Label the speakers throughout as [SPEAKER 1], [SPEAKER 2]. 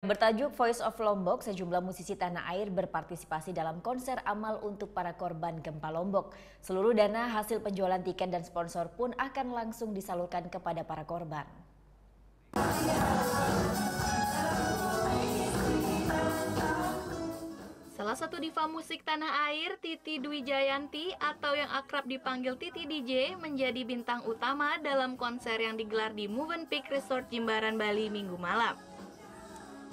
[SPEAKER 1] Bertajuk Voice of Lombok, sejumlah musisi tanah air berpartisipasi dalam konser amal untuk para korban gempa Lombok. Seluruh dana hasil penjualan tiket dan sponsor pun akan langsung disalurkan kepada para korban.
[SPEAKER 2] Salah satu diva musik tanah air, Titi Dwi Jayanti atau yang akrab dipanggil Titi DJ, menjadi bintang utama dalam konser yang digelar di Movenpick Resort Jimbaran, Bali Minggu malam.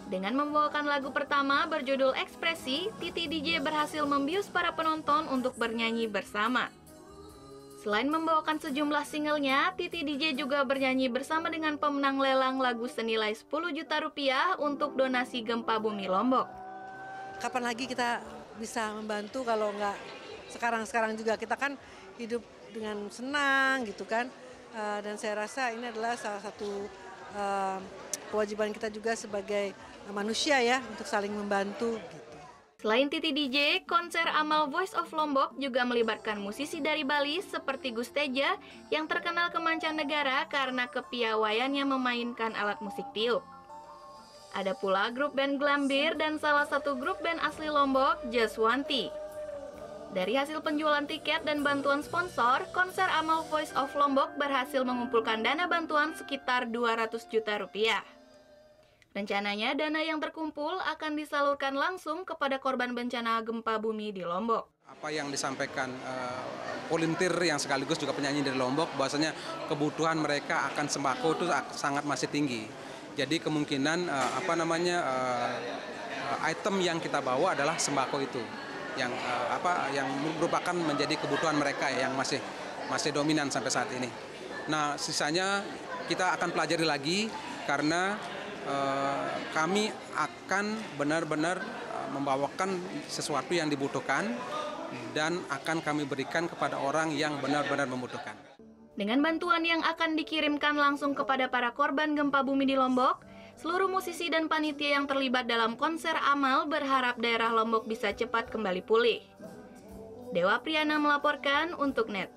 [SPEAKER 2] Dengan membawakan lagu pertama berjudul Ekspresi, Titi DJ berhasil membius para penonton untuk bernyanyi bersama. Selain membawakan sejumlah singlenya, Titi DJ juga bernyanyi bersama dengan pemenang lelang lagu senilai 10 juta rupiah untuk donasi gempa bumi Lombok.
[SPEAKER 3] Kapan lagi kita bisa membantu kalau nggak sekarang juga, kita kan hidup dengan senang gitu kan. Dan saya rasa ini adalah salah satu kewajiban kita juga sebagai manusia ya, untuk saling membantu gitu.
[SPEAKER 2] Selain Titi DJ, konser amal Voice of Lombok juga melibatkan musisi dari Bali seperti Gus Teja yang terkenal ke mancanegara karena kepiawaiannya memainkan alat musik tiup. Ada pula grup band Glambir dan salah satu grup band asli Lombok, Jaswanti. Dari hasil penjualan tiket dan bantuan sponsor, konser amal Voice of Lombok berhasil mengumpulkan dana bantuan sekitar 200 juta rupiah. Rencananya dana yang terkumpul akan disalurkan langsung kepada korban bencana gempa bumi di Lombok.
[SPEAKER 4] Apa yang disampaikan volunteer yang sekaligus juga penyanyi dari Lombok, bahwasanya kebutuhan mereka akan sembako itu sangat masih tinggi. Jadi kemungkinan item yang kita bawa adalah sembako itu, yang merupakan menjadi kebutuhan mereka yang masih dominan sampai saat ini. Nah, sisanya kita akan pelajari lagi karena kami akan benar-benar membawakan sesuatu yang dibutuhkan dan akan kami berikan kepada orang yang benar-benar membutuhkan.
[SPEAKER 2] Dengan bantuan yang akan dikirimkan langsung kepada para korban gempa bumi di Lombok, seluruh musisi dan panitia yang terlibat dalam konser amal berharap daerah Lombok bisa cepat kembali pulih. Dewa Priyana melaporkan untuk NET.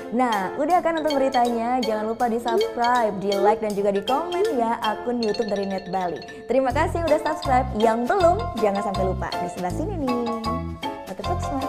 [SPEAKER 1] Nah, udah kan untuk beritanya? Jangan lupa di-subscribe, di-like, dan juga di-komen ya akun YouTube dari Net Bali. Terima kasih udah subscribe. Yang belum, jangan sampai lupa. Di sebelah sini nih. Notifikasi.